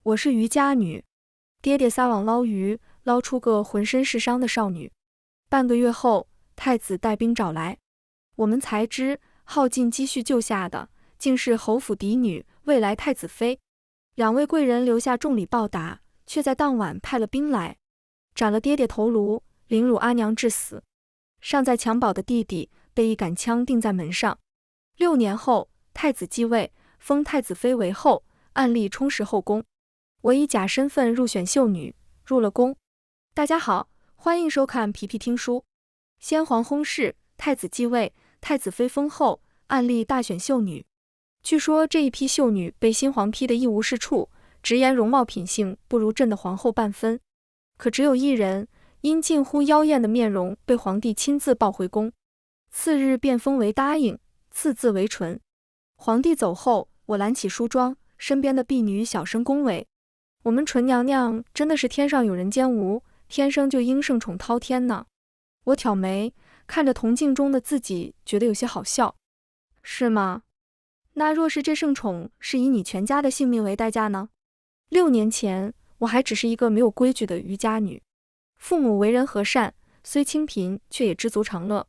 我是渔家女，爹爹撒网捞鱼，捞出个浑身是伤的少女。半个月后，太子带兵找来，我们才知耗尽积蓄救下的，竟是侯府嫡女，未来太子妃。两位贵人留下重礼报答，却在当晚派了兵来，斩了爹爹头颅，凌辱阿娘致死。尚在襁褓的弟弟被一杆枪钉在门上。6年后，太子继位，封太子妃为后，按例充实后宫。我以假身份入选秀女，入了宫。大家好，欢迎收看皮皮听书。先皇薨逝，太子继位，太子妃封后，按例大选秀女。据说这一批秀女被新皇批得一无是处，直言容貌品性不如朕的皇后半分。可只有一人，因近乎妖艳的面容被皇帝亲自抱回宫，次日便封为答应，赐字为纯。皇帝走后，我揽起梳妆，身边的婢女小声恭维：我们纯娘娘真的是天上有人间无，天生就应圣宠滔天呢。我挑眉，看着铜镜中的自己，觉得有些好笑。是吗？那若是这圣宠是以你全家的性命为代价呢？6年前，我还只是一个没有规矩的渔家女，父母为人和善，虽清贫，却也知足常乐。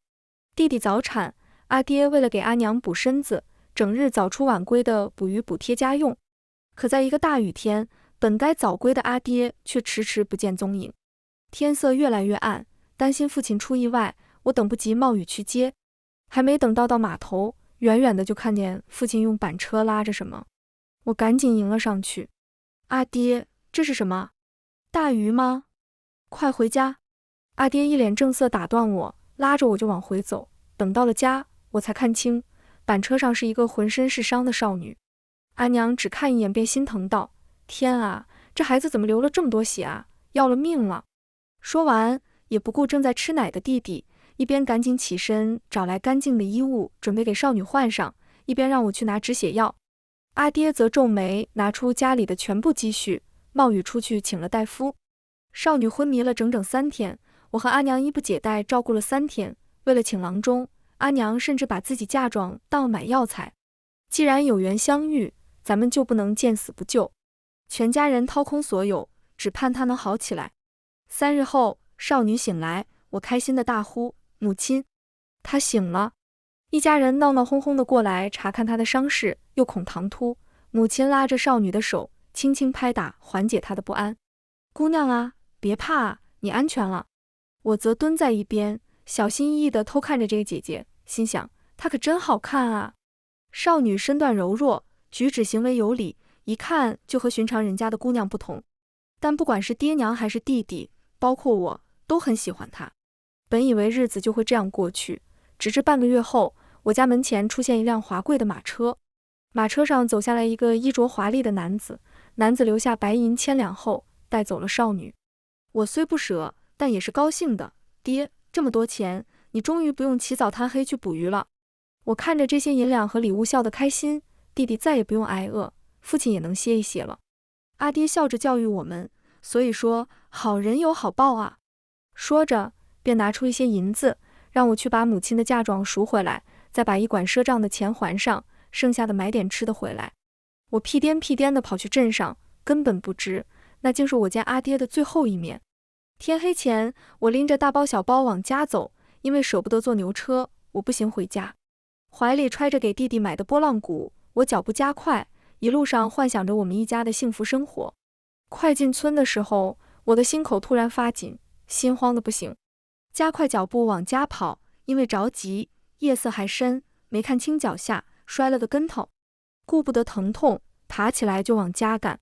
弟弟早产，阿爹为了给阿娘补身子，整日早出晚归的捕鱼补贴家用。可在一个大雨天，本该早归的阿爹却迟迟不见踪影。天色越来越暗，担心父亲出意外，我等不及冒雨去接。还没等到码头，远远的就看见父亲用板车拉着什么，我赶紧迎了上去。阿爹，这是什么？大鱼吗？快回家！阿爹一脸正色打断我，拉着我就往回走。等到了家，我才看清，板车上是一个浑身是伤的少女。阿娘只看一眼便心疼道：天啊，这孩子怎么流了这么多血啊，要了命了！说完也不顾正在吃奶的弟弟，一边赶紧起身找来干净的衣物准备给少女换上，一边让我去拿止血药。阿爹则皱眉，拿出家里的全部积蓄，冒雨出去请了大夫。少女昏迷了整整3天，我和阿娘衣不解带照顾了3天。为了请郎中，阿娘甚至把自己嫁妆当买药材。既然有缘相遇，咱们就不能见死不救。全家人掏空所有，只盼她能好起来。3日后，少女醒来，我开心的大呼：母亲！她醒了。一家人闹闹哄哄的过来查看她的伤势，又恐唐突，母亲拉着少女的手，轻轻拍打，缓解她的不安。姑娘啊，别怕啊，你安全了。我则蹲在一边，小心翼翼地偷看着这个姐姐，心想她可真好看啊。少女身段柔弱，举止行为有礼，一看就和寻常人家的姑娘不同。但不管是爹娘还是弟弟，包括我，都很喜欢她。本以为日子就会这样过去，直至半个月后，我家门前出现一辆华贵的马车，马车上走下来一个衣着华丽的男子，男子留下白银1000两后，带走了少女。我虽不舍，但也是高兴的。爹，这么多钱，你终于不用起早贪黑去捕鱼了。我看着这些银两和礼物笑得开心，弟弟再也不用挨饿，父亲也能歇一歇了。阿爹笑着教育我们，所以说好人有好报啊。说着便拿出一些银子，让我去把母亲的嫁妆赎回来，再把一管赊账的钱还上，剩下的买点吃的回来。我屁颠屁颠地跑去镇上，根本不知那竟是我见阿爹的最后一面。天黑前，我拎着大包小包往家走，因为舍不得坐牛车，我步行回家，怀里揣着给弟弟买的拨浪鼓，我脚步加快，一路上幻想着我们一家的幸福生活。快进村的时候，我的心口突然发紧，心慌的不行，加快脚步往家跑，因为着急，夜色还深，没看清脚下，摔了个跟头，顾不得疼痛，爬起来就往家赶。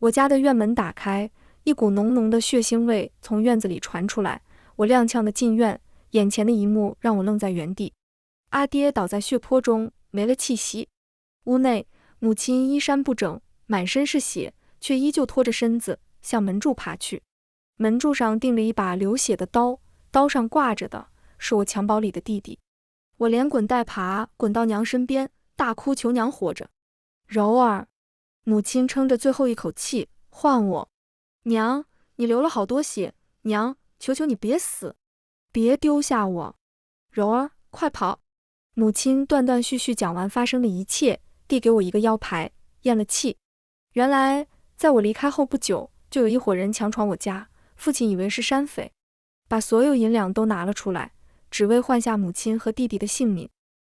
我家的院门打开，一股浓浓的血腥味从院子里传出来，我踉跄的进院，眼前的一幕让我愣在原地。阿爹倒在血泊中，没了气息。屋内，母亲衣衫不整，满身是血，却依旧拖着身子向门柱爬去。门柱上钉着一把流血的刀，刀上挂着的是我襁褓里的弟弟。我连滚带爬滚到娘身边，大哭求娘活着。柔儿，母亲撑着最后一口气唤我：娘，你流了好多血，娘，求求你别死，别丢下我。柔儿，快跑！母亲断断续续讲完发生的一切，递给我一个腰牌，咽了气。原来在我离开后不久，就有一伙人强闯我家，父亲以为是山匪，把所有银两都拿了出来，只为换下母亲和弟弟的性命。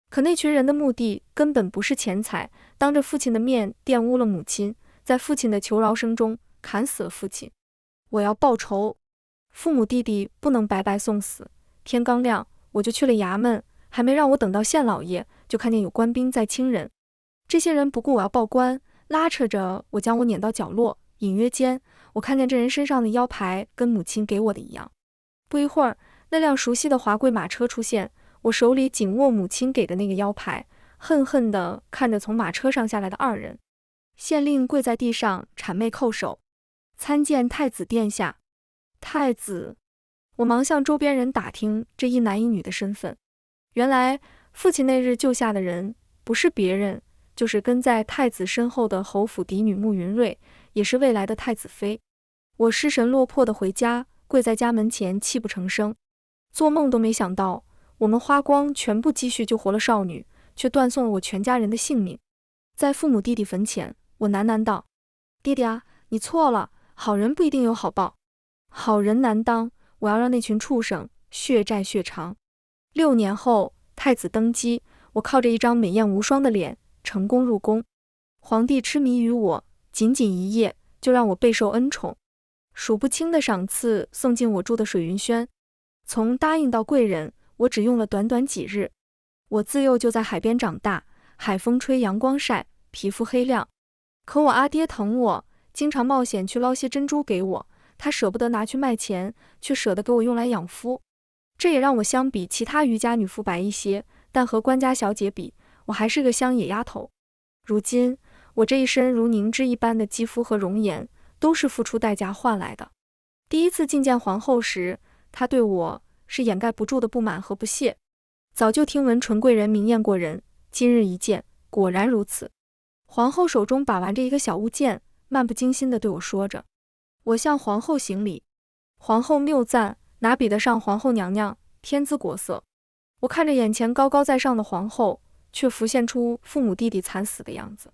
可那群人的目的根本不是钱财，当着父亲的面玷污了母亲，在父亲的求饶声中砍死了父亲。我要报仇，父母弟弟不能白白送死。天刚亮，我就去了衙门，还没让我等到县老爷，就看见有官兵在清人。这些人不顾我要报官，拉扯着我将我撵到角落，隐约间我看见这人身上的腰牌跟母亲给我的一样。不一会儿，那辆熟悉的华贵马车出现，我手里紧握母亲给的那个腰牌，恨恨地看着从马车上下来的二人。县令跪在地上谄媚叩首，参见太子殿下。太子，我忙向周边人打听这一男一女的身份。原来父亲那日救下的人不是别人，就是跟在太子身后的侯府嫡女慕云瑞，也是未来的太子妃。我失神落魄地回家，跪在家门前泣不成声。做梦都没想到，我们花光全部积蓄救活了少女，却断送了我全家人的性命。在父母弟弟坟前，我喃喃道：弟弟啊，你错了，好人不一定有好报，好人难当，我要让那群畜生血债血偿。6年后，太子登基，我靠着一张美艳无双的脸成功入宫。皇帝痴迷于我，仅仅1夜就让我备受恩宠，数不清的赏赐送进我住的水云轩。从答应到贵人，我只用了短短几日。我自幼就在海边长大，海风吹，阳光晒，皮肤黑亮。可我阿爹疼我，经常冒险去捞些珍珠给我，他舍不得拿去卖钱，却舍得给我用来养肤。这也让我相比其他渔家女妇白一些，但和官家小姐比，我还是个乡野丫头。如今，我这一身如凝脂一般的肌肤和容颜，都是付出代价换来的。第一次觐见皇后时，她对我是掩盖不住的不满和不屑。早就听闻纯贵人明艳过人，今日一见，果然如此。皇后手中把玩着一个小物件，漫不经心地对我说着。我向皇后行礼。皇后谬赞，哪比得上皇后娘娘，天姿国色。我看着眼前高高在上的皇后，却浮现出父母弟弟惨死的样子。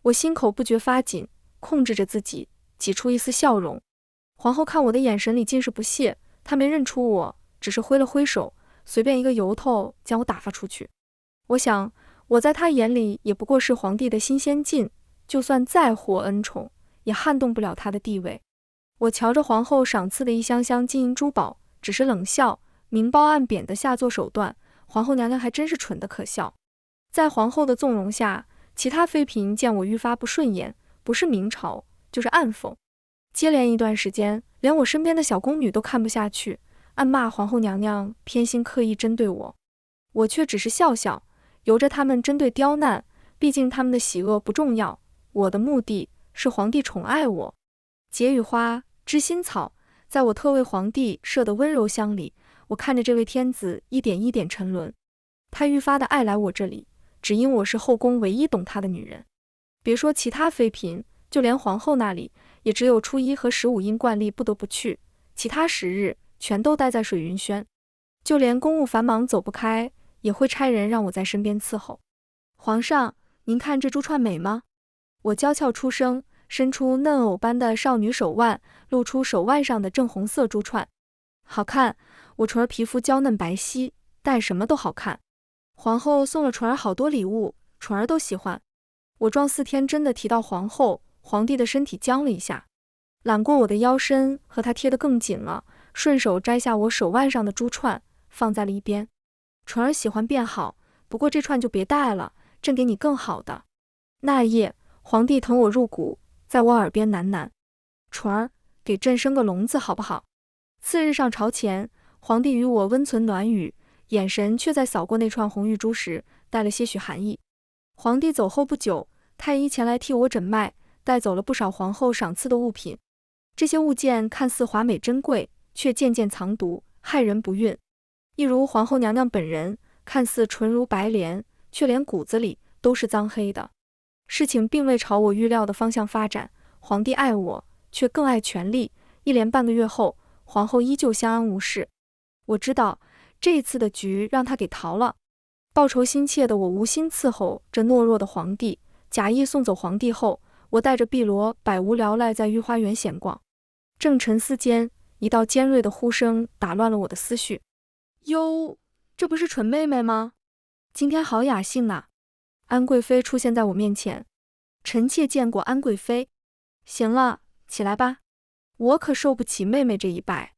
我心口不觉发紧，控制着自己，挤出一丝笑容。皇后看我的眼神里尽是不屑，她没认出我，只是挥了挥手，随便一个由头将我打发出去。我想，我在她眼里也不过是皇帝的新鲜劲，就算再获恩宠，也撼动不了她的地位。我瞧着皇后赏赐的一箱箱金银珠宝，只是冷笑，明褒暗贬的下作手段，皇后娘娘还真是蠢得可笑。在皇后的纵容下，其他妃嫔见我愈发不顺眼，不是明嘲，就是暗讽。接连一段时间，连我身边的小宫女都看不下去，暗骂皇后娘娘偏心刻意针对我。我却只是笑笑，由着他们针对刁难，毕竟他们的喜恶不重要，我的目的是皇帝宠爱我。解语花，知心草，在我特为皇帝设的温柔乡里，我看着这位天子一点一点沉沦。他愈发的爱来我这里，只因我是后宫唯一懂他的女人。别说其他妃嫔，就连皇后那里，也只有初1和15因惯例不得不去，其他10日全都待在水云轩。就连公务繁忙走不开，也会差人让我在身边伺候。皇上，您看这珠串美吗？我娇俏出声，伸出嫩藕般的少女手腕，露出手腕上的正红色珠串。好看，我纯儿皮肤娇嫩白皙，戴什么都好看。皇后送了纯儿好多礼物，纯儿都喜欢。我状似天真的提到皇后，皇帝的身体僵了一下，揽过我的腰身，和他贴得更紧了，顺手摘下我手腕上的珠串，放在了一边。纯儿喜欢便好，不过这串就别戴了，朕给你更好的。那夜，皇帝疼我入骨，在我耳边喃喃：纯儿，给朕生个龙子好不好？次日上朝前，皇帝与我温存暖语，眼神却在扫过那串红玉珠时带了些许寒意。皇帝走后不久，太医前来替我诊脉，带走了不少皇后赏赐的物品。这些物件看似华美珍贵，却件件藏毒，害人不孕。一如皇后娘娘本人，看似纯如白莲，却连骨子里都是脏黑的。事情并未朝我预料的方向发展，皇帝爱我，却更爱权力。1连半个月后，皇后依旧相安无事。我知道这一次的局让他给逃了。报仇心切的我无心伺候这懦弱的皇帝，假意送走皇帝后，我带着碧罗百无聊赖在御花园闲逛，正沉思间，一道尖锐的呼声打乱了我的思绪。哟，这不是纯妹妹吗？今天好雅兴呐！安贵妃出现在我面前。臣妾见过安贵妃。行了，起来吧，我可受不起妹妹这一拜。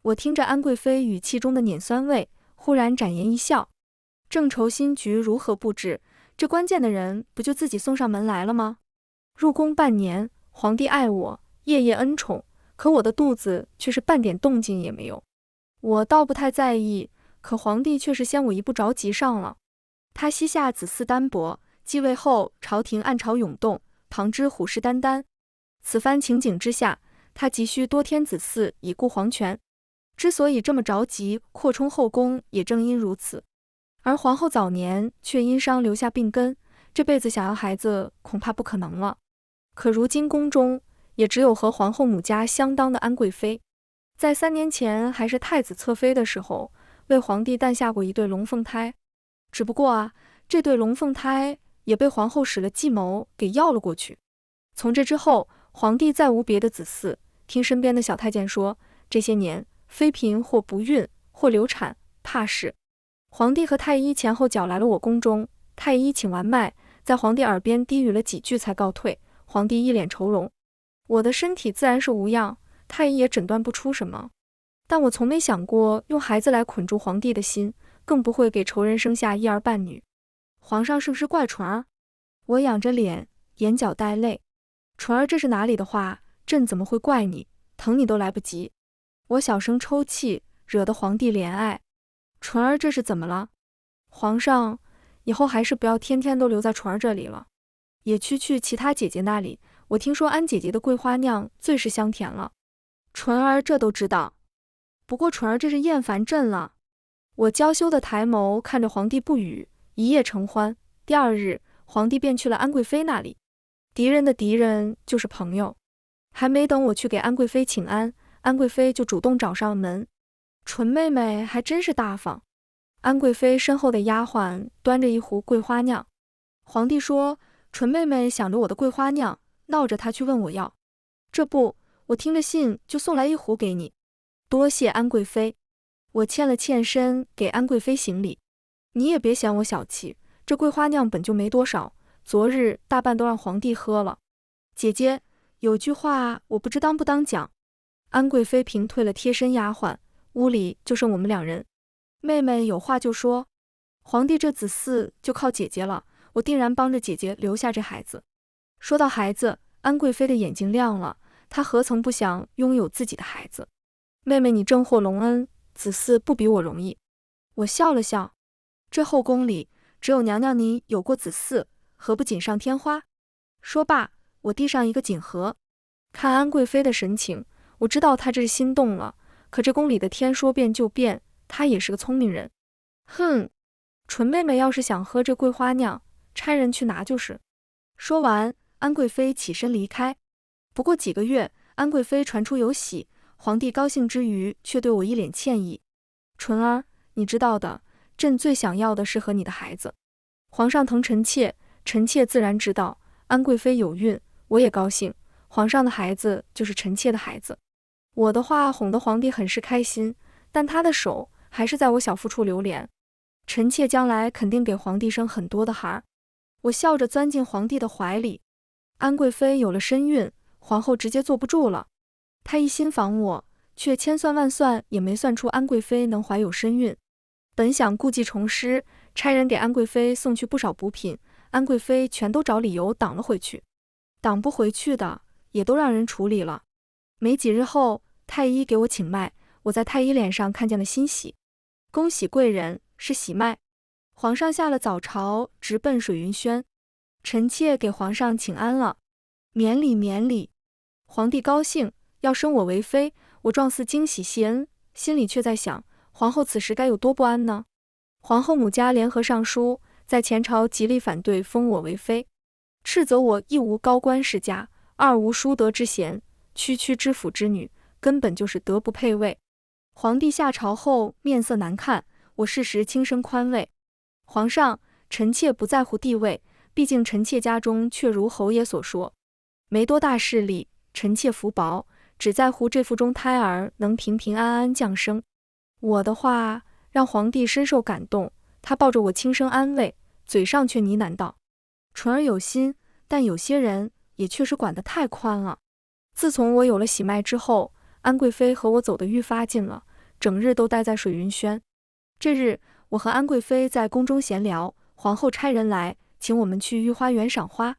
我听着安贵妃语气中的碾酸味，忽然展颜一笑。正愁新局如何布置，这关键的人不就自己送上门来了吗？入宫半年，皇帝爱我，夜夜恩宠，可我的肚子却是半点动静也没有。我倒不太在意，可皇帝却是先我一步着急上了。他膝下子嗣单薄，继位后朝廷暗潮涌动，旁支虎视眈眈。此番情景之下，他急需多添子嗣以固皇权。之所以这么着急扩充后宫，也正因如此。而皇后早年却因伤留下病根，这辈子想要孩子恐怕不可能了。可如今宫中也只有和皇后母家相当的安贵妃，在3年前还是太子侧妃的时候，为皇帝诞下过一对龙凤胎。只不过啊，这对龙凤胎也被皇后使了计谋给要了过去。从这之后，皇帝再无别的子嗣。听身边的小太监说，这些年妃嫔或不孕，或流产，怕是。皇帝和太医前后脚来了我宫中，太医请完脉，在皇帝耳边低语了几句才告退。皇帝一脸愁容。我的身体自然是无恙，太医也诊断不出什么。但我从没想过用孩子来捆住皇帝的心，更不会给仇人生下一儿半女。皇上是不是怪纯儿？我仰着脸，眼角带泪。纯儿这是哪里的话？朕怎么会怪你？疼你都来不及。我小声抽泣，惹得皇帝怜爱。纯儿这是怎么了？皇上，以后还是不要天天都留在纯儿这里了，也去其他姐姐那里。我听说安姐姐的桂花酿最是香甜了。纯儿这都知道，不过纯儿这是厌烦朕了。我娇羞的抬眸看着皇帝不语，一夜承欢。第二日，皇帝便去了安贵妃那里。敌人的敌人就是朋友。还没等我去给安贵妃请安，安贵妃就主动找上门。纯妹妹还真是大方。安贵妃身后的丫鬟端着一壶桂花酿。皇帝说，纯妹妹想着我的桂花酿，闹着她去问我要。这不，我听着信就送来一壶给你。多谢安贵妃。我欠了欠身，给安贵妃行礼。你也别嫌我小气，这桂花酿本就没多少，昨日大半都让皇帝喝了。姐姐，有句话我不知当不当讲。安贵妃平退了贴身丫鬟，屋里就剩我们2人。妹妹有话就说，皇帝这子嗣就靠姐姐了，我定然帮着姐姐留下这孩子。说到孩子，安贵妃的眼睛亮了，她何曾不想拥有自己的孩子。妹妹你正获隆恩，子嗣不比我容易。我笑了笑，这后宫里只有娘娘你有过子嗣，何不锦上添花？说罢，我递上一个锦盒。看安贵妃的神情，我知道她这是心动了，可这宫里的天说变就变，她也是个聪明人。哼，纯妹妹要是想喝这桂花酿，差人去拿就是。说完，安贵妃起身离开。不过几个月，安贵妃传出有喜，皇帝高兴之余，却对我一脸歉意。纯儿，你知道的，朕最想要的是和你的孩子。皇上疼臣妾，臣妾自然知道。安贵妃有孕，我也高兴。皇上的孩子就是臣妾的孩子。我的话哄得皇帝很是开心，但他的手还是在我小腹处流连。臣妾将来肯定给皇帝生很多的孩。我笑着钻进皇帝的怀里。安贵妃有了身孕，皇后直接坐不住了。她一心防我，却千算万算也没算出安贵妃能怀有身孕。本想故技重施，差人给安贵妃送去不少补品，安贵妃全都找理由挡了回去。挡不回去的也都让人处理了。没几日后，太医给我请脉，我在太医脸上看见了欣喜。恭喜贵人，是喜脉。皇上下了早朝，直奔水云轩。臣妾给皇上请安了。免礼免礼。皇帝高兴，要升我为妃，我状似惊喜谢恩，心里却在想，皇后此时该有多不安呢？皇后母家联合上书，在前朝极力反对封我为妃，斥责我一无高官世家，二无淑德之贤，区区知府之女，根本就是德不配位。皇帝下朝后面色难看，我适时轻声宽慰。皇上，臣妾不在乎地位，毕竟臣妾家中却如侯爷所说，没多大势力，臣妾福薄，只在乎这腹中胎儿能平平安安降生。我的话让皇帝深受感动，他抱着我轻声安慰，嘴上却呢喃道：纯儿有心，但有些人也确实管得太宽了。自从我有了喜脉之后，安贵妃和我走得愈发近了，整日都待在水云轩。这日，我和安贵妃在宫中闲聊，皇后差人来，请我们去御花园赏花。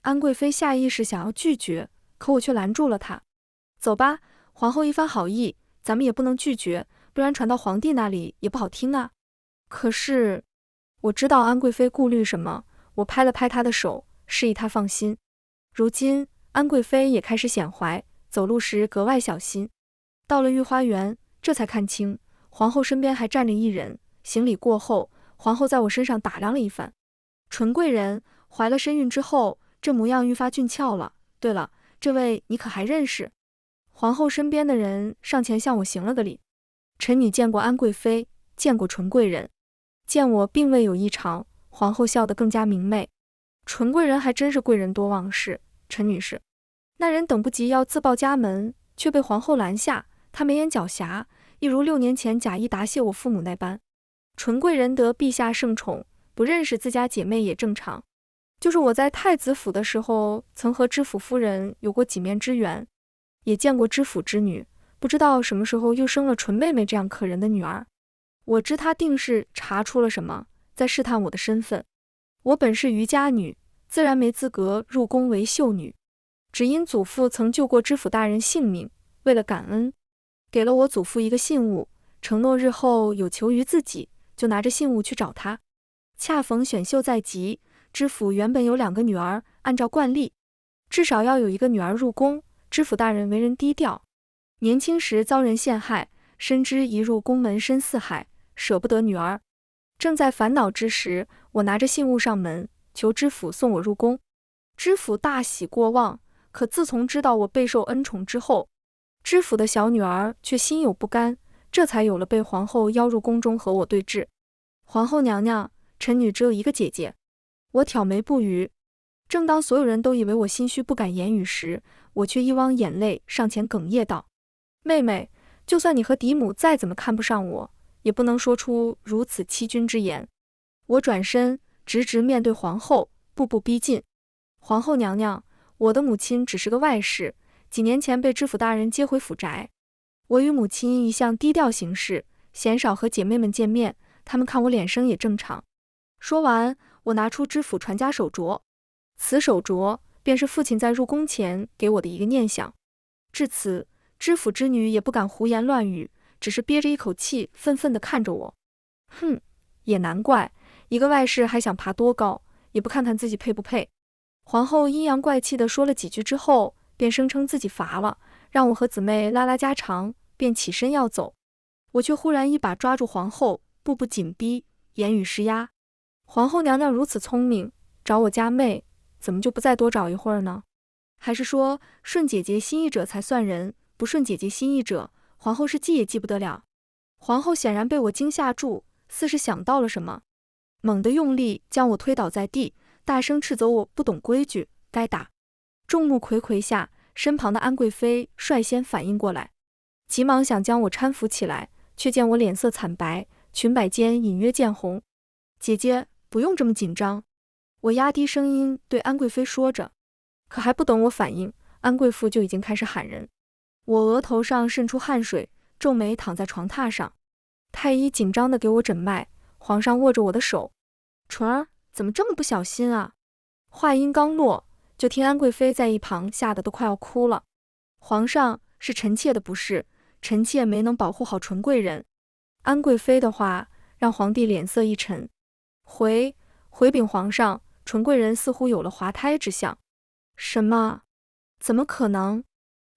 安贵妃下意识想要拒绝，可我却拦住了她。走吧，皇后一番好意，咱们也不能拒绝，不然传到皇帝那里也不好听啊。可是，我知道安贵妃顾虑什么，我拍了拍她的手，示意她放心。如今，安贵妃也开始显怀，走路时格外小心。到了御花园，这才看清，皇后身边还站着一人。行礼过后，皇后在我身上打量了一番。纯贵人，怀了身孕之后，这模样愈发俊俏了。对了，这位你可还认识？皇后身边的人上前向我行了个礼。臣女见过安贵妃，见过纯贵人。见我并未有异常，皇后笑得更加明媚。纯贵人还真是贵人多忘事，陈女士。那人等不及要自报家门，却被皇后拦下。她眉眼狡黠，一如6年前假意答谢我父母那般。纯贵人得陛下圣宠，不认识自家姐妹也正常。就是我在太子府的时候，曾和知府夫人有过几面之缘，也见过知府之女，不知道什么时候又生了纯妹妹这样可人的女儿。我知她定是查出了什么，在试探我的身份。我本是余家女，自然没资格入宫为秀女，只因祖父曾救过知府大人性命，为了感恩，给了我祖父一个信物，承诺日后有求于自己，就拿着信物去找他。恰逢选秀在即，知府原本有2个女儿，按照惯例，至少要有一个女儿入宫。知府大人为人低调，年轻时遭人陷害，深知一入宫门深似海，舍不得女儿。正在烦恼之时，我拿着信物上门，求知府送我入宫。知府大喜过望，可自从知道我备受恩宠之后，知府的小女儿却心有不甘，这才有了被皇后邀入宫中和我对峙。皇后娘娘，臣女只有一个姐姐。我挑眉不语。正当所有人都以为我心虚不敢言语时，我却一汪眼泪上前哽咽道：妹妹，就算你和嫡母再怎么看不上我，也不能说出如此欺君之言。我转身直直面对皇后，步步逼近。皇后娘娘，我的母亲只是个外室，几年前被知府大人接回府宅。我与母亲一向低调行事，鲜少和姐妹们见面，她们看我脸生也正常。说完，我拿出知府传家手镯，此手镯便是父亲在入宫前给我的一个念想。至此，知府之女也不敢胡言乱语，只是憋着一口气，愤愤地看着我。哼，也难怪，一个外室还想爬多高，也不看看自己配不配。皇后阴阳怪气地说了几句之后，便声称自己乏了，让我和姊妹拉拉家常，便起身要走。我却忽然一把抓住皇后，步步紧逼，言语施压。皇后娘娘如此聪明，找我家妹，怎么就不再多找一会儿呢？还是说顺姐姐心意者才算人，不顺姐姐心意者，皇后是记也记不得了？皇后显然被我惊吓住，似是想到了什么，猛地用力将我推倒在地，大声斥责我不懂规矩，该打。众目睽睽下，身旁的安贵妃率先反应过来，急忙想将我搀扶起来，却见我脸色惨白，裙摆间隐约见红。姐姐，不用这么紧张。我压低声音对安贵妃说着，可还不等我反应，安贵妇就已经开始喊人。我额头上渗出汗水，皱眉躺在床榻上。太医紧张地给我诊脉，皇上握着我的手：纯儿，怎么这么不小心啊？话音刚落，就听安贵妃在一旁吓得都快要哭了。皇上，是臣妾的不是，臣妾没能保护好纯贵人。安贵妃的话让皇帝脸色一沉，回禀皇上，纯贵人似乎有了滑胎之象。什么？怎么可能？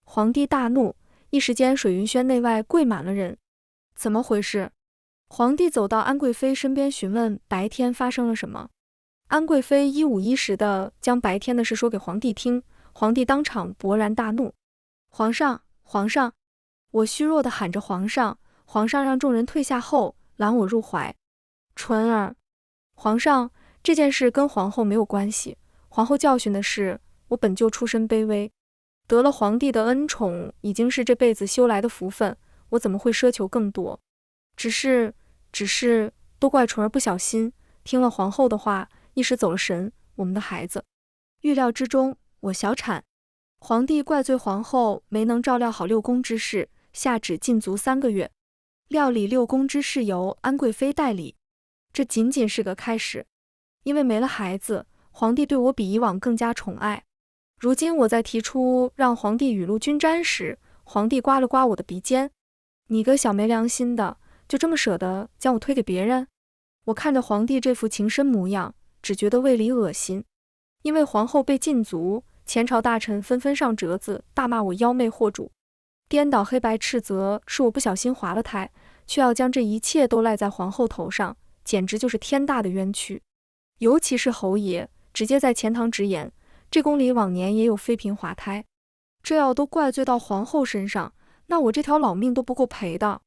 皇帝大怒，一时间水云轩内外跪满了人。怎么回事？皇帝走到安贵妃身边询问白天发生了什么。安贵妃一五一十地将白天的事说给皇帝听，皇帝当场勃然大怒。皇上，皇上！我虚弱地喊着皇上，皇上让众人退下后揽我入怀。纯儿，皇上，这件事跟皇后没有关系，皇后教训的是我本就出身卑微，得了皇帝的恩宠已经是这辈子修来的福分，我怎么会奢求更多？只是，都怪纯儿不小心，听了皇后的话，一时走了神。我们的孩子，预料之中，我小产。皇帝怪罪皇后没能照料好六宫之事，下旨禁足3个月，料理六宫之事由安贵妃代理。这仅仅是个开始，因为没了孩子，皇帝对我比以往更加宠爱。如今我在提出让皇帝雨露均沾时，皇帝刮了刮我的鼻尖：“你个小没良心的，就这么舍得将我推给别人？”我看着皇帝这副情深模样，只觉得胃里恶心。因为皇后被禁足，前朝大臣纷纷上折子，大骂我妖媚惑主，颠倒黑白斥责是我不小心滑了胎，却要将这一切都赖在皇后头上，简直就是天大的冤屈。尤其是侯爷，直接在前堂直言，这宫里往年也有妃嫔滑胎，这要都怪罪到皇后身上，那我这条老命都不够赔的。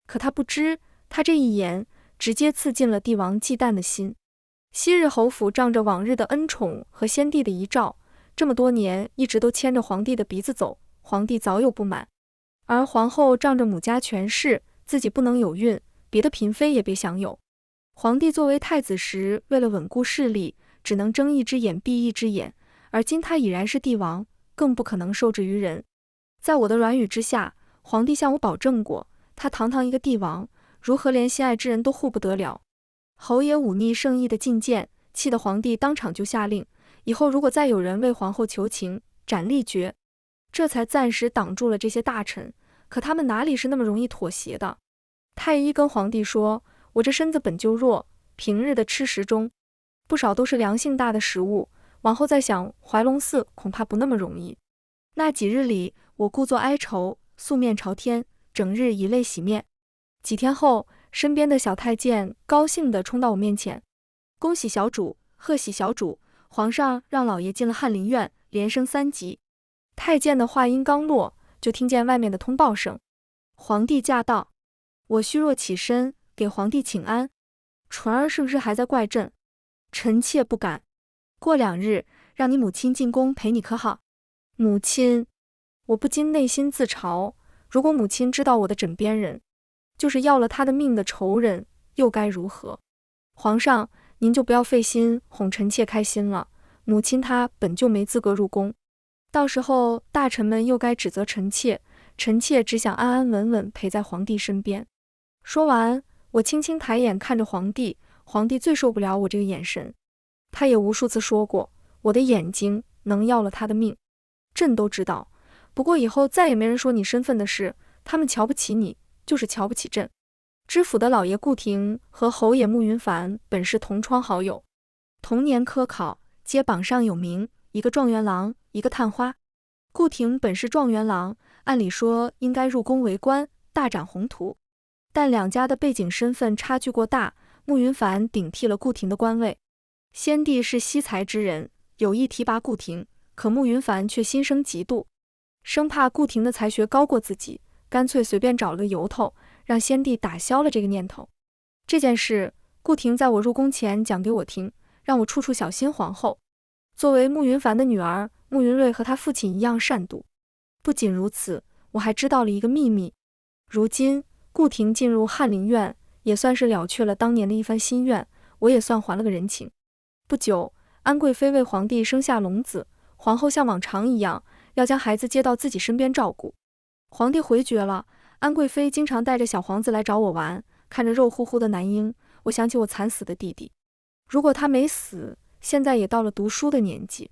可他不知，他这一言直接刺进了帝王忌惮的心。昔日侯府仗着往日的恩宠和先帝的遗诏，这么多年一直都牵着皇帝的鼻子走，皇帝早有不满。而皇后仗着母家权势，自己不能有孕，别的嫔妃也别想有。皇帝作为太子时，为了稳固势力，只能睁一只眼闭一只眼，而今他已然是帝王，更不可能受制于人。在我的软语之下，皇帝向我保证过，他堂堂一个帝王，如何连心爱之人都护不得了？侯爷忤逆圣意的进谏，气得皇帝当场就下令，以后如果再有人为皇后求情，斩立决。这才暂时挡住了这些大臣，可他们哪里是那么容易妥协的？太医跟皇帝说，我这身子本就弱，平日的吃食中不少都是良性大的食物，往后再想怀龙嗣恐怕不那么容易。那几日里，我故作哀愁，素面朝天，整日以泪洗面。几天后，身边的小太监高兴地冲到我面前，恭喜小主，贺喜小主，皇上让老爷进了翰林院，连升3级。太监的话音刚落，就听见外面的通报声：皇帝驾到。我虚弱起身，给皇帝请安。纯儿是不是还在怪朕？臣妾不敢。过2日，让你母亲进宫陪你可好？母亲，我不禁内心自嘲，如果母亲知道我的枕边人就是要了他的命的仇人，又该如何？皇上，您就不要费心哄臣妾开心了，母亲她本就没资格入宫，到时候大臣们又该指责臣妾，臣妾只想安安稳稳陪在皇帝身边。说完，我轻轻抬眼看着皇帝，皇帝最受不了我这个眼神。他也无数次说过，我的眼睛能要了他的命。朕都知道，不过以后再也没人说你身份的事，他们瞧不起你，就是瞧不起朕。知府的老爷顾廷和侯爷慕云凡本是同窗好友，同年科考，皆榜上有名，一个状元郎，一个探花。顾廷本是状元郎，按理说应该入宫为官，大展宏图，但两家的背景身份差距过大，慕云凡顶替了顾廷的官位。先帝是惜才之人，有意提拔顾廷，可慕云凡却心生嫉妒，生怕顾廷的才学高过自己，干脆随便找了个由头，让先帝打消了这个念头。这件事，顾廷在我入宫前讲给我听，让我处处小心皇后。作为慕云凡的女儿，慕云瑞和他父亲一样善妒。不仅如此，我还知道了一个秘密。如今，顾廷进入翰林院，也算是了却了当年的一番心愿，我也算还了个人情。不久，安贵妃为皇帝生下龙子，皇后像往常一样，要将孩子接到自己身边照顾。皇帝回绝了，安贵妃经常带着小皇子来找我玩，看着肉乎乎的男婴，我想起我惨死的弟弟。如果他没死，现在也到了读书的年纪。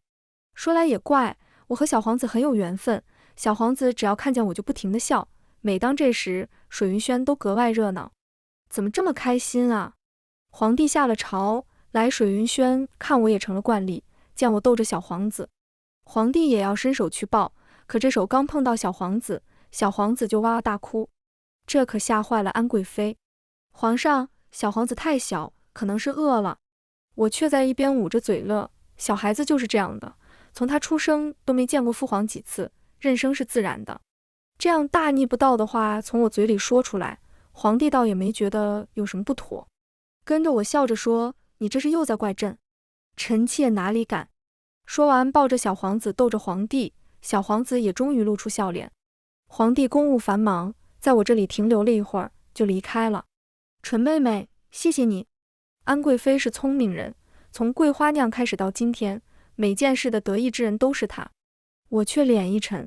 说来也怪，我和小皇子很有缘分，小皇子只要看见我就不停地笑，每当这时，水云轩都格外热闹。怎么这么开心啊？皇帝下了朝，来水云轩看我也成了惯例，见我逗着小皇子，皇帝也要伸手去抱，可这手刚碰到小皇子，小皇子就哇哇大哭，这可吓坏了安贵妃。皇上，小皇子太小，可能是饿了。我却在一边捂着嘴乐，小孩子就是这样的，从他出生都没见过父皇几次，认生是自然的。这样大逆不道的话从我嘴里说出来，皇帝倒也没觉得有什么不妥，跟着我笑着说，你这是又在怪朕？臣妾哪里敢。说完抱着小皇子逗着皇帝，小皇子也终于露出笑脸。皇帝公务繁忙，在我这里停留了一会儿，就离开了。纯妹妹，谢谢你。安贵妃是聪明人，从桂花酿开始到今天，每件事的得意之人都是她。我却脸一沉。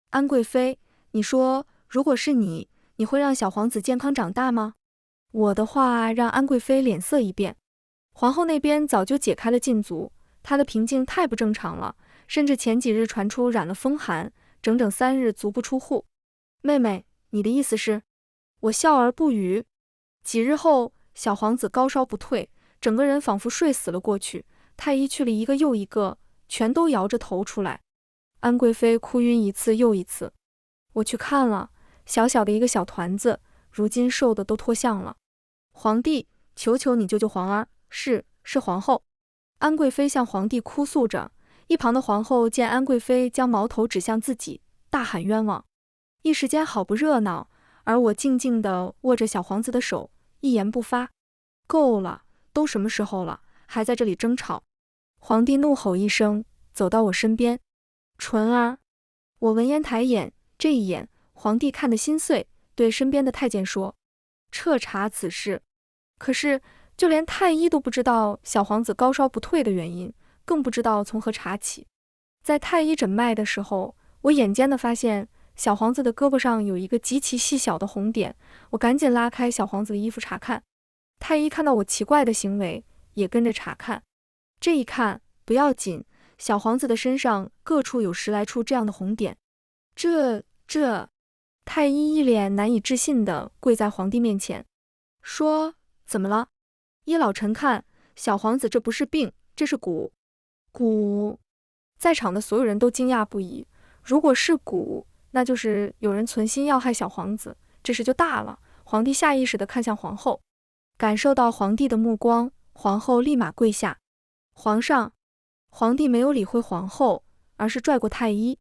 安贵妃，你说，如果是你，你会让小皇子健康长大吗？我的话让安贵妃脸色一变。皇后那边早就解开了禁足，她的平静太不正常了，甚至前几日传出染了风寒，整整3日足不出户。妹妹，你的意思是？我笑而不语。几日后，小皇子高烧不退，整个人仿佛睡死了过去。太医去了一个又一个，全都摇着头出来。安贵妃哭晕一次又一次。我去看了，小小的一个小团子，如今瘦的都脱相了。皇帝，求求你救救皇儿！是皇后。安贵妃向皇帝哭诉着，一旁的皇后见安贵妃将矛头指向自己，大喊冤枉。一时间好不热闹，而我静静地握着小皇子的手，一言不发。够了，都什么时候了，还在这里争吵！皇帝怒吼一声，走到我身边。纯儿。我闻言抬眼，这一眼，皇帝看得心碎，对身边的太监说：彻查此事。可是，就连太医都不知道小皇子高烧不退的原因，更不知道从何查起。在太医诊脉的时候，我眼尖地发现小皇子的胳膊上有一个极其细小的红点，我赶紧拉开小皇子的衣服查看。太医看到我奇怪的行为，也跟着查看。这一看，不要紧，小皇子的身上各处有10来处这样的红点。这……太医一脸难以置信地跪在皇帝面前，说：怎么了？依老臣看，小皇子这不是病，这是蛊。蛊！在场的所有人都惊讶不已。如果是蛊，那就是有人存心要害小皇子，这事就大了。皇帝下意识地看向皇后，感受到皇帝的目光，皇后立马跪下。皇上！皇帝没有理会皇后，而是拽过太医。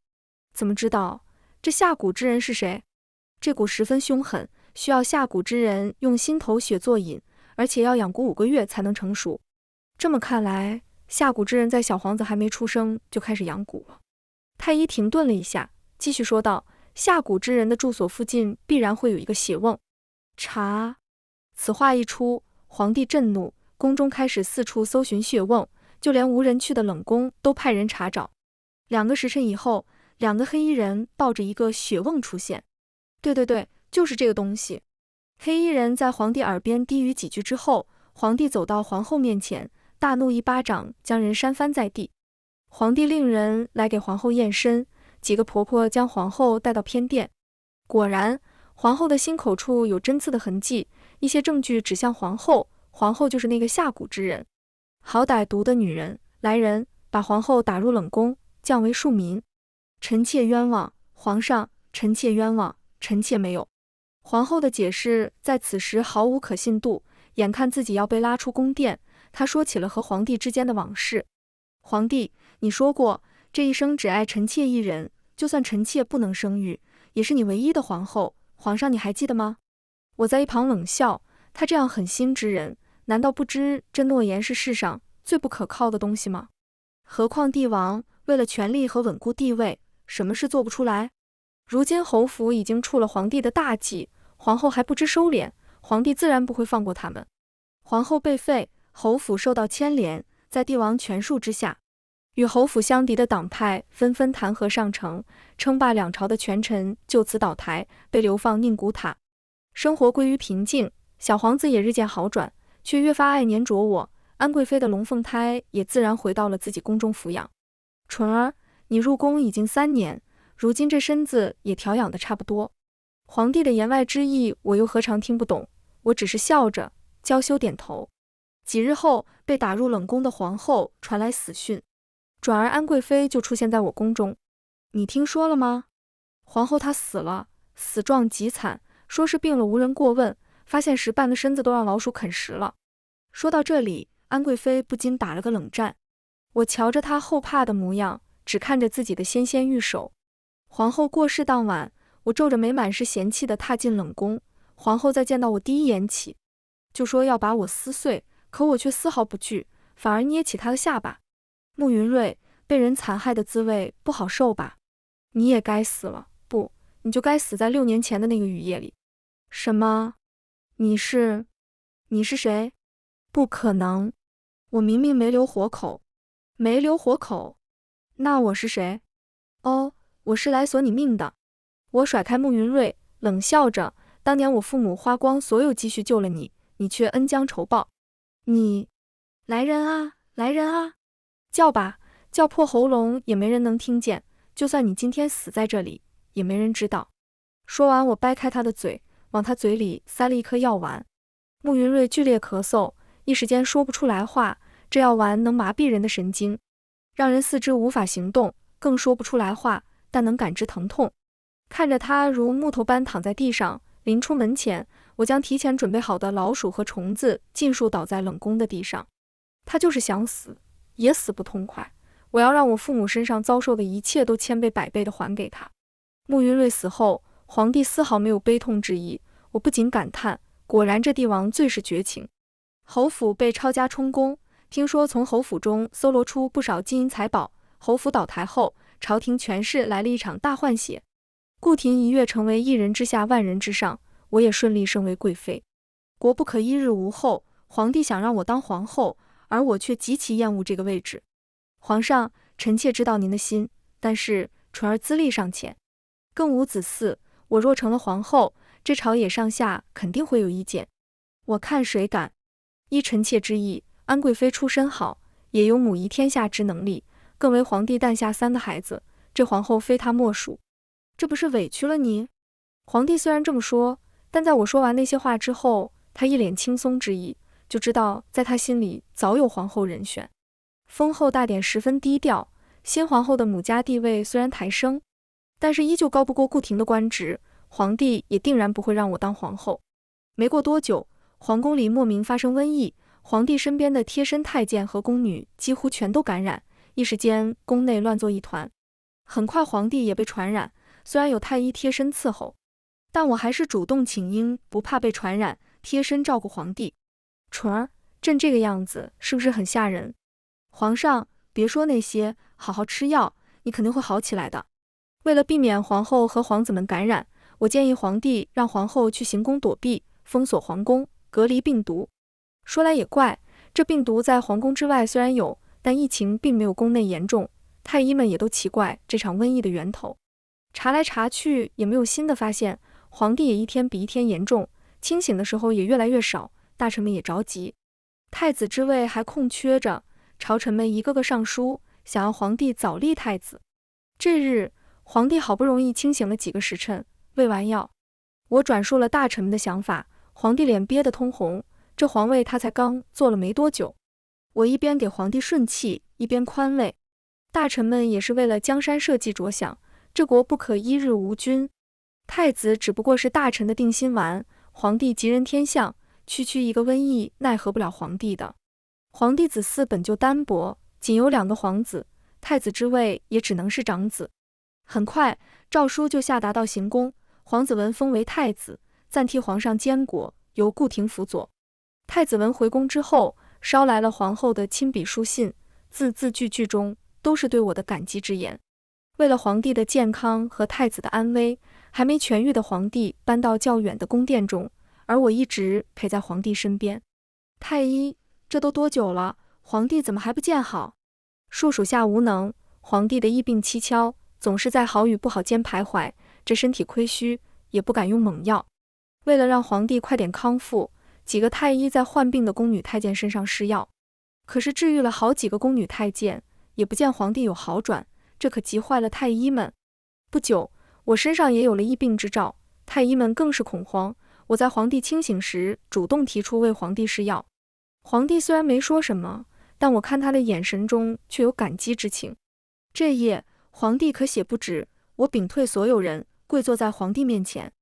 怎么知道这下蛊之人是谁？这蛊十分凶狠，需要下蛊之人用心头血做引，而且要养蛊5个月才能成熟。这么看来，下蛊之人在小皇子还没出生就开始养蛊了。太医停顿了一下，继续说道：下蛊之人的住所附近必然会有一个血瓮。查！此话一出，皇帝震怒，宫中开始四处搜寻血瓮，就连无人去的冷宫都派人查找。2个时辰以后，2个黑衣人抱着一个血瓮出现。对，就是这个东西。黑衣人在皇帝耳边低语几句之后，皇帝走到皇后面前，大怒，一巴掌将人扇翻在地。皇帝令人来给皇后验身，几个婆婆将皇后带到偏殿。果然，皇后的心口处有针刺的痕迹，一些证据指向皇后，皇后就是那个下蛊之人。好歹毒的女人！来人，把皇后打入冷宫，降为庶民。臣妾冤枉，皇上，臣妾冤枉，臣妾没有。皇后的解释在此时毫无可信度，眼看自己要被拉出宫殿，她说起了和皇帝之间的往事。皇帝，你说过，这一生只爱臣妾一人，就算臣妾不能生育，也是你唯一的皇后。皇上，你还记得吗？我在一旁冷笑，他这样狠心之人，难道不知这诺言是世上最不可靠的东西吗？何况帝王为了权力和稳固地位，什么事做不出来？如今侯府已经触了皇帝的大忌，皇后还不知收敛，皇帝自然不会放过他们。皇后被废，侯府受到牵连，在帝王权术之下，与侯府相敌的党派纷纷弹劾上呈，称霸两朝的权臣就此倒台，被流放宁古塔。生活归于平静，小皇子也日渐好转，却越发爱黏着我。安贵妃的龙凤胎也自然回到了自己宫中抚养。纯儿，你入宫已经3年，如今这身子也调养得差不多。皇帝的言外之意，我又何尝听不懂？我只是笑着娇羞点头。几日后，被打入冷宫的皇后传来死讯，转而安贵妃就出现在我宫中。你听说了吗？皇后她死了，死状极惨，说是病了无人过问，发现时半个身子都让老鼠啃食了。说到这里，安贵妃不禁打了个冷战。我瞧着她后怕的模样，只看着自己的纤纤玉手。皇后过世当晚，我皱着眉满是嫌弃地踏进冷宫。皇后在见到我第一眼起，就说要把我撕碎，可我却丝毫不惧，反而捏起她的下巴。慕云瑞，被人残害的滋味不好受吧？你也该死了，不，你就该死在6年前的那个雨夜里。什么？你是谁？不可能，我明明没留活口。没留活口？那我是谁？哦，我是来索你命的。我甩开慕云瑞，冷笑着，当年我父母花光所有积蓄救了你，你却恩将仇报。你，来人啊，来人啊！叫吧，叫破喉咙也没人能听见，就算你今天死在这里，也没人知道。说完，我掰开他的嘴，往他嘴里塞了一颗药丸。慕云瑞剧烈咳嗽，一时间说不出来话，这药丸能麻痹人的神经，让人四肢无法行动，更说不出来话，但能感知疼痛。看着他如木头般躺在地上，临出门前，我将提前准备好的老鼠和虫子尽数倒在冷宫的地上。他就是想死，也死不痛快。我要让我父母身上遭受的一切都千倍百倍地还给他。慕云瑞死后，皇帝丝毫没有悲痛之意，我不禁感叹，果然这帝王最是绝情。侯府被抄家充公，听说从侯府中搜罗出不少金银财宝。侯府倒台后，朝廷权势来了一场大换血。顾廷一跃成为一人之下万人之上，我也顺利升为贵妃。国不可一日无后，皇帝想让我当皇后，而我却极其厌恶这个位置。皇上，臣妾知道您的心，但是纯儿资历尚浅，更无子嗣，我若成了皇后，这朝野上下肯定会有意见。我看谁敢！依臣妾之意，安贵妃出身好，也有母仪天下之能力，更为皇帝诞下3个孩子，这皇后非她莫属。这不是委屈了你？皇帝虽然这么说，但在我说完那些话之后，他一脸轻松之意，就知道在他心里早有皇后人选。封后大典十分低调，新皇后的母家地位虽然抬升，但是依旧高不过顾廷的官职，皇帝也定然不会让我当皇后。没过多久，皇宫里莫名发生瘟疫，皇帝身边的贴身太监和宫女几乎全都感染，一时间宫内乱作一团。很快皇帝也被传染，虽然有太医贴身伺候，但我还是主动请缨，不怕被传染，贴身照顾皇帝。纯儿，朕这个样子是不是很吓人？皇上，别说那些，好好吃药，你肯定会好起来的。为了避免皇后和皇子们感染，我建议皇帝让皇后去行宫躲避，封锁皇宫，隔离病毒。说来也怪，这病毒在皇宫之外虽然有，但疫情并没有宫内严重，太医们也都奇怪这场瘟疫的源头。查来查去也没有新的发现，皇帝也一天比一天严重，清醒的时候也越来越少，大臣们也着急。太子之位还空缺着，朝臣们一个个上书，想要皇帝早立太子。这日，皇帝好不容易清醒了几个时辰，喂完药，我转述了大臣们的想法，皇帝脸憋得通红，这皇位他才刚坐了没多久。我一边给皇帝顺气，一边宽慰。大臣们也是为了江山社稷着想，这国不可一日无君。太子只不过是大臣的定心丸，皇帝吉人天相，区区一个瘟疫奈何不了皇帝的。皇帝子嗣本就单薄，仅有2个皇子，太子之位也只能是长子。很快，诏书就下达到行宫，皇子文封为太子，暂替皇上监国，由顾廷辅佐。太子文回宫之后，捎来了皇后的亲笔书信，字字句句中都是对我的感激之言。为了皇帝的健康和太子的安危，还没痊愈的皇帝搬到较远的宫殿中，而我一直陪在皇帝身边。太医，这都多久了？皇帝怎么还不见好？恕属下无能，皇帝的疫病蹊跷，总是在好与不好间徘徊，这身体亏虚，也不敢用猛药。为了让皇帝快点康复，几个太医在患病的宫女太监身上施药，可是治愈了好几个宫女太监，也不见皇帝有好转，这可急坏了太医们。不久，我身上也有了疫病之兆，太医们更是恐慌。我在皇帝清醒时主动提出为皇帝施药，皇帝虽然没说什么，但我看他的眼神中却有感激之情。这夜，皇帝可血不止，我屏退所有人，跪坐在皇帝面前。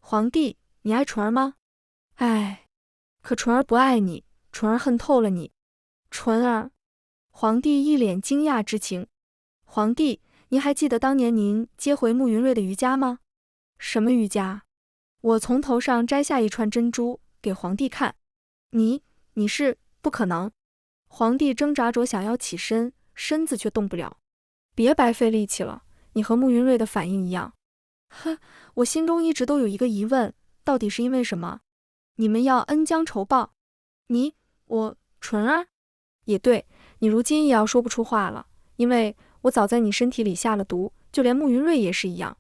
皇帝，你爱纯儿吗？唉，可纯儿不爱你，纯儿恨透了你。纯儿，皇帝一脸惊讶之情。皇帝，您还记得当年您接回慕云瑞的瑜伽吗？什么瑜伽？我从头上摘下一串珍珠给皇帝看。你是不可能。皇帝挣扎着想要起身，身子却动不了。别白费力气了，你和慕云瑞的反应一样。哼，我心中一直都有一个疑问，到底是因为什么？你们要恩将仇报？我，纯儿？也对，你如今也要说不出话了，因为我早在你身体里下了毒，就连慕云瑞也是一样。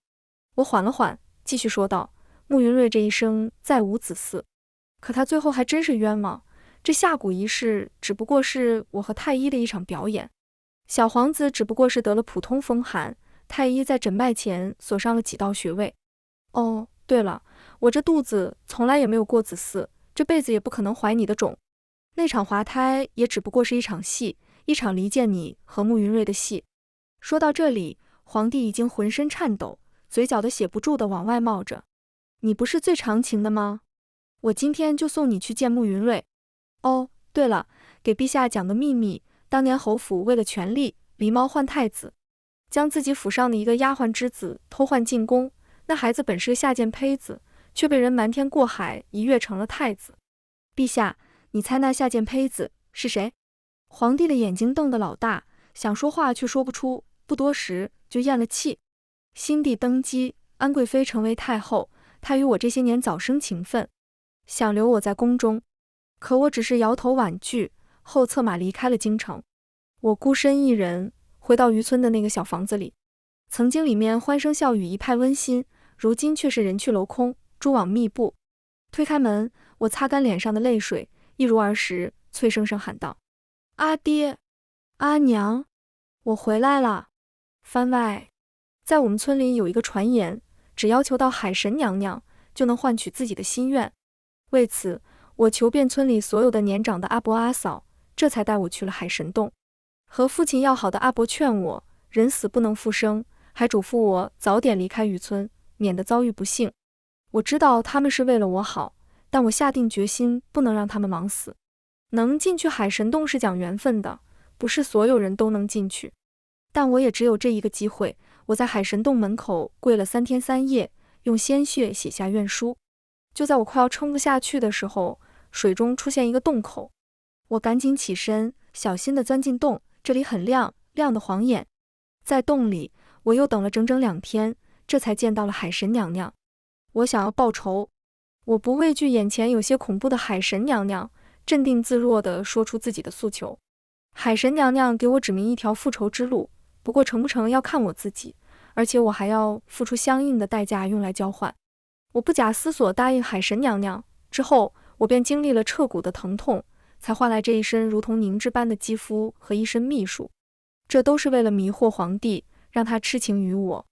我缓了缓，继续说道，慕云瑞这一生再无子嗣，可他最后还真是冤枉。这下蛊一事只不过是我和太医的一场表演，小皇子只不过是得了普通风寒，太医在诊脉前锁上了几道穴位。哦，对了，我这肚子从来也没有过子嗣，这辈子也不可能怀你的种。那场滑胎也只不过是一场戏，一场离间你和慕云瑞的戏。说到这里，皇帝已经浑身颤抖，嘴角的血不住地往外冒着。你不是最长情的吗？我今天就送你去见慕云瑞。哦，对了，给陛下讲个秘密，当年侯府为了权力，狸猫换太子，将自己府上的一个丫鬟之子偷换进宫，那孩子本是个下贱胚子，却被人瞒天过海一跃成了太子。陛下，你猜那下贱胚子是谁？皇帝的眼睛瞪得老大，想说话却说不出，不多时就咽了气。新帝登基，安贵妃成为太后，他与我这些年早生情分，想留我在宫中，可我只是摇头婉拒，后策马离开了京城。我孤身一人回到渔村的那个小房子里，曾经里面欢声笑语一派温馨，如今却是人去楼空，蛛网密布。推开门，我擦干脸上的泪水，一如儿时，脆声声喊道：阿爹，阿娘，我回来了。番外，在我们村里有一个传言，只要求到海神娘娘，就能换取自己的心愿。为此，我求遍村里所有的年长的阿伯阿嫂，这才带我去了海神洞。和父亲要好的阿伯劝我，人死不能复生，还嘱咐我早点离开渔村，免得遭遇不幸。我知道他们是为了我好，但我下定决心不能让他们枉死。能进去海神洞是讲缘分的，不是所有人都能进去。但我也只有这一个机会，我在海神洞门口跪了3天3夜，用鲜血写下愿书。就在我快要撑不下去的时候，水中出现一个洞口，我赶紧起身，小心地钻进洞，这里很亮，亮得晃眼。在洞里，我又等了整整2天，这才见到了海神娘娘。我想要报仇，我不畏惧眼前有些恐怖的海神娘娘，镇定自若地说出自己的诉求。海神娘娘给我指明一条复仇之路，不过成不成要看我自己，而且我还要付出相应的代价用来交换。我不假思索答应海神娘娘，之后我便经历了彻骨的疼痛，才换来这一身如同凝脂般的肌肤和一身秘术。这都是为了迷惑皇帝，让他痴情于我。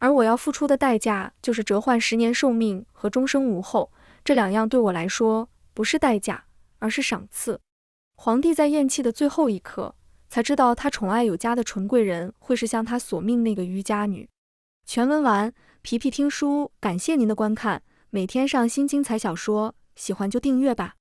而我要付出的代价就是折换10年寿命和终生无后，这2样对我来说不是代价，而是赏赐。皇帝在咽气的最后一刻，才知道他宠爱有加的纯贵人会是向他索命那个渔家女。全文完，皮皮听书，感谢您的观看，每天上新精彩小说，喜欢就订阅吧。